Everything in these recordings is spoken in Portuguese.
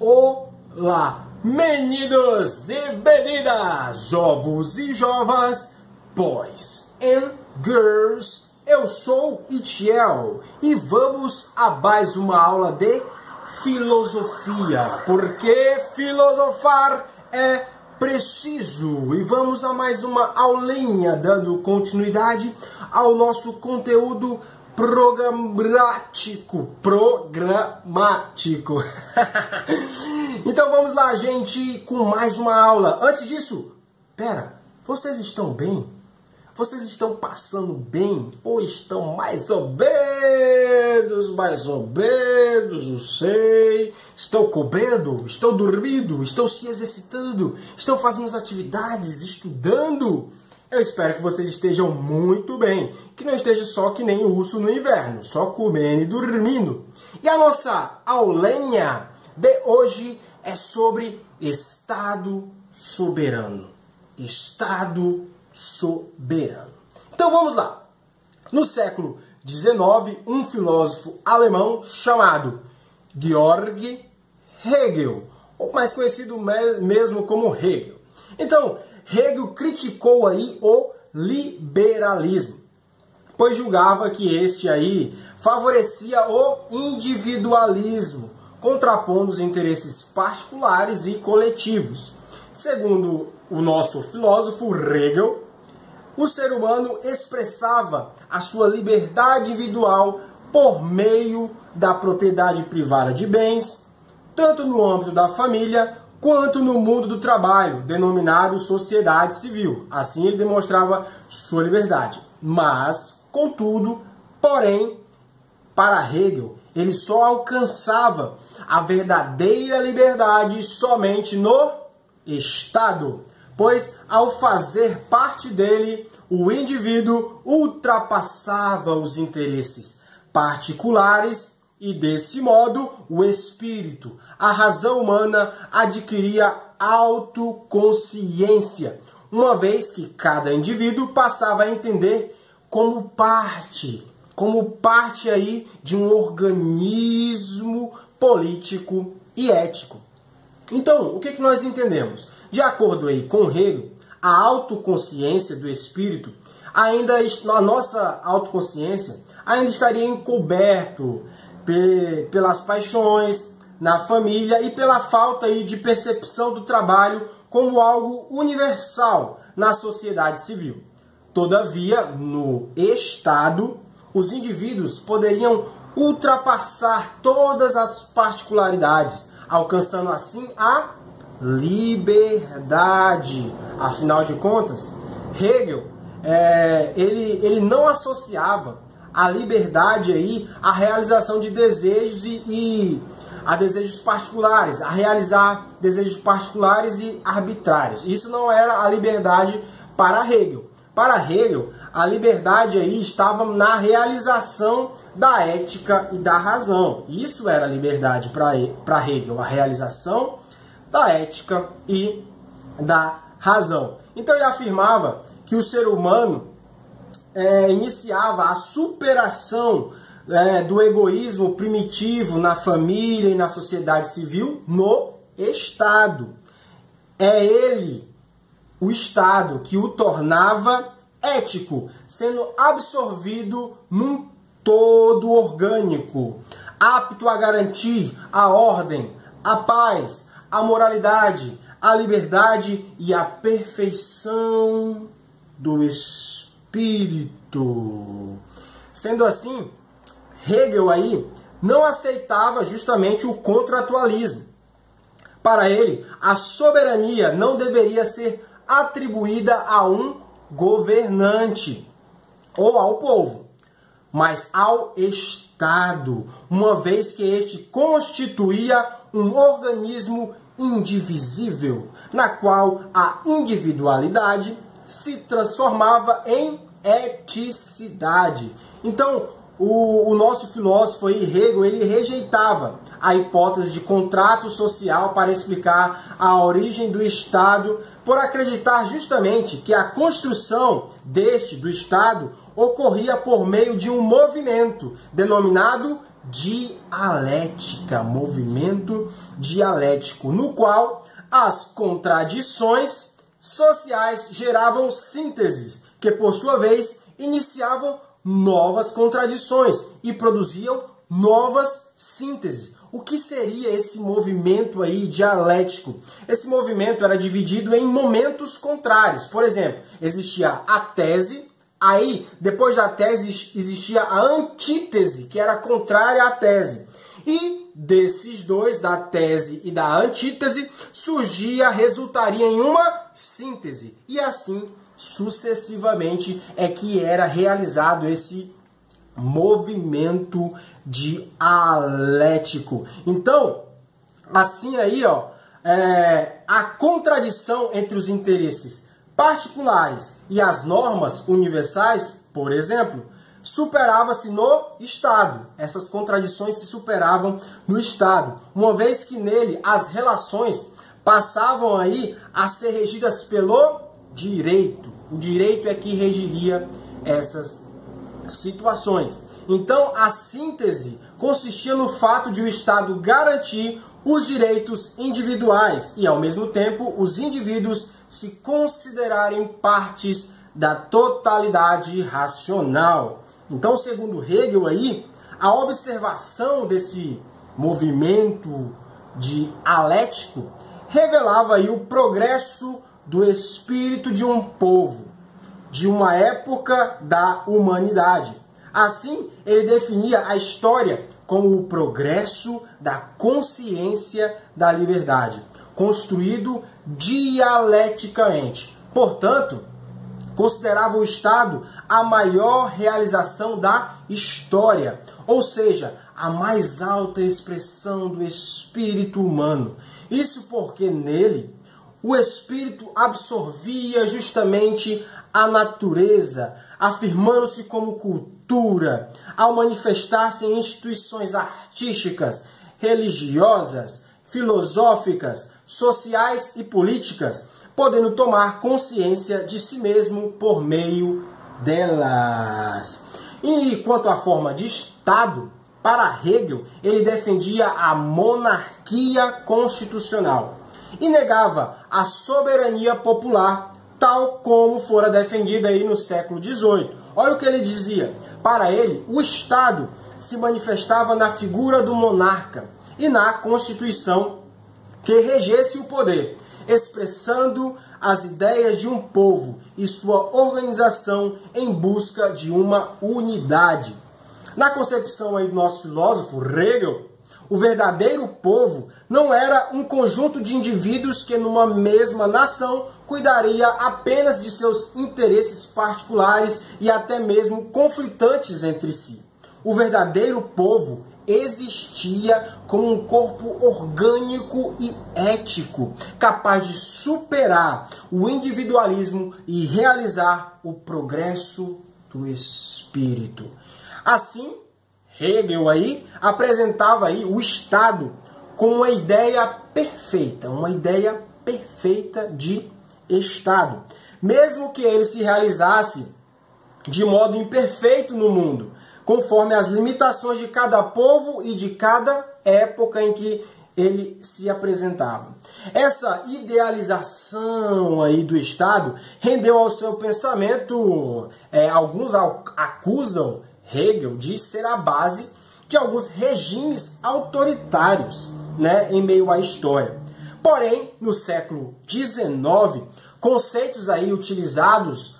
Olá, meninos e meninas, jovens e jovas, boys and girls, eu sou Itiel e vamos a mais uma aula de filosofia, porque filosofar é preciso. E vamos a mais uma aulinha dando continuidade ao nosso conteúdo programático. Então vamos lá, gente, com mais uma aula. Antes disso, vocês estão bem? Vocês estão passando bem? Ou estão mais ou menos, não sei. Estão comendo? Estão dormindo? Estão se exercitando? Estão fazendo as atividades? Estudando? Eu espero que vocês estejam muito bem. Que não esteja só que nem o urso no inverno, só comendo e dormindo. E a nossa aulinha de hoje é sobre Estado soberano. Estado soberano. Então vamos lá. No século XIX, um filósofo alemão chamado Georg Hegel, ou mais conhecido mesmo como Hegel. Então, Hegel criticou aí o liberalismo, pois julgava que este aí favorecia o individualismo, contrapondo os interesses particulares e coletivos. Segundo o nosso filósofo Hegel, o ser humano expressava a sua liberdade individual por meio da propriedade privada de bens, tanto no âmbito da família quanto no mundo do trabalho, denominado sociedade civil. Assim ele demonstrava sua liberdade. Mas, contudo, porém, para Hegel, ele só alcançava a verdadeira liberdade somente no Estado, pois ao fazer parte dele, o indivíduo ultrapassava os interesses particulares e, desse modo, o espírito, a razão humana, adquiria autoconsciência, uma vez que cada indivíduo passava a entender como parte aí de um organismo político e ético. Então, o que nós entendemos? De acordo aí com Hegel, a autoconsciência do espírito, a nossa autoconsciência ainda estaria encoberto pelas paixões na família e pela falta aí de percepção do trabalho como algo universal na sociedade civil. Todavia, no Estado, os indivíduos poderiam ultrapassar todas as particularidades, alcançando assim a liberdade. Afinal de contas, Hegel ele não associava a liberdade aí à realização de desejos e a desejos particulares, a realizar desejos particulares e arbitrários. Isso não era a liberdade para Hegel. Para Hegel, a liberdade aí estava na realização da ética e da razão. Isso era a liberdade para Hegel, a realização da ética e da razão. Então ele afirmava que o ser humano iniciava a superação do egoísmo primitivo na família e na sociedade civil no Estado. É ele, o Estado, que o tornava ético, sendo absorvido num todo orgânico, apto a garantir a ordem, a paz, a moralidade, a liberdade e a perfeição do espírito. Sendo assim, Hegel aí não aceitava justamente o contratualismo. Para ele, a soberania não deveria ser atribuída a um governante ou ao povo, mas ao Estado, uma vez que este constituía um organismo indivisível, na qual a individualidade se transformava em eticidade. Então, o nosso filósofo aí, Hegel, ele rejeitava a hipótese de contrato social para explicar a origem do Estado, por acreditar justamente que a construção do Estado ocorria por meio de um movimento denominado dialética, movimento dialético, no qual as contradições sociais geravam sínteses, que por sua vez iniciavam novas contradições e produziam novas sínteses. O que seria esse movimento aí dialético? Esse movimento era dividido em momentos contrários. Por exemplo, existia a tese, aí depois da tese existia a antítese, que era contrária à tese. E desses dois, da tese e da antítese, resultaria em uma síntese. E assim, sucessivamente, é que era realizado esse movimento dialético. Então, assim aí, ó, a contradição entre os interesses particulares e as normas universais, por exemplo, superava-se no Estado. Essas contradições se superavam no Estado, uma vez que nele as relações passavam aí a ser regidas pelo direito. O direito é que regiria essas situações. Então, a síntese consistia no fato de o Estado garantir os direitos individuais e, ao mesmo tempo, os indivíduos se considerarem partes da totalidade racional. Então, segundo Hegel aí, a observação desse movimento dialético revelava aí o progresso do espírito de um povo, de uma época da humanidade. Assim, ele definia a história como o progresso da consciência da liberdade, construído dialeticamente. Portanto, considerava o Estado a maior realização da história, ou seja, a mais alta expressão do espírito humano. Isso porque nele o espírito absorvia justamente a natureza, afirmando-se como cultura, ao manifestar-se em instituições artísticas, religiosas, filosóficas, sociais e políticas, podendo tomar consciência de si mesmo por meio delas. E quanto à forma de Estado, para Hegel, ele defendia a monarquia constitucional e negava a soberania popular, tal como fora defendida aí no século XVIII. Olha o que ele dizia. Para ele, o Estado se manifestava na figura do monarca e na Constituição que regesse o poder, expressando as ideias de um povo e sua organização em busca de uma unidade. Na concepção aí do nosso filósofo Hegel, o verdadeiro povo não era um conjunto de indivíduos que numa mesma nação cuidaria apenas de seus interesses particulares e até mesmo conflitantes entre si. O verdadeiro povo existia como um corpo orgânico e ético, capaz de superar o individualismo e realizar o progresso do espírito. Assim, Hegel aí apresentava aí o Estado como uma ideia perfeita de Estado, mesmo que ele se realizasse de modo imperfeito no mundo, conforme as limitações de cada povo e de cada época em que ele se apresentava. Essa idealização aí do Estado rendeu ao seu pensamento, alguns acusam Hegel de ser a base de alguns regimes autoritários, em meio à história. Porém, no século XIX, conceitos aí utilizados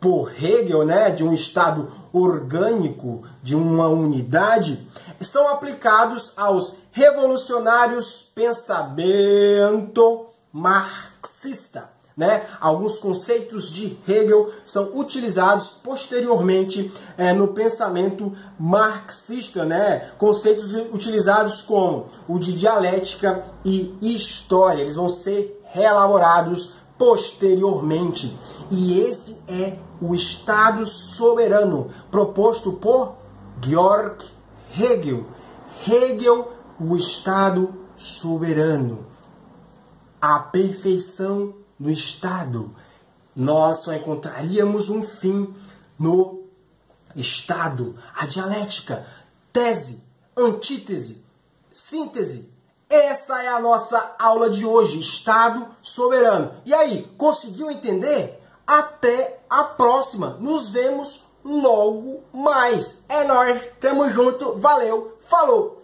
por Hegel, de um Estado orgânico, de uma unidade, são aplicados aos revolucionários pensamento marxista. Alguns conceitos de Hegel são utilizados posteriormente no pensamento marxista, conceitos utilizados como o de dialética e história. Eles vão ser reelaborados posteriormente. E esse é o Estado soberano proposto por Georg Hegel. Hegel, o Estado soberano. A perfeição no Estado. Nós só encontraríamos um fim no Estado. A dialética, tese, antítese, síntese. Essa é a nossa aula de hoje, Estado soberano. E aí, conseguiu entender? Até a próxima. Nos vemos logo mais. É nóis, tamo junto, valeu, falou!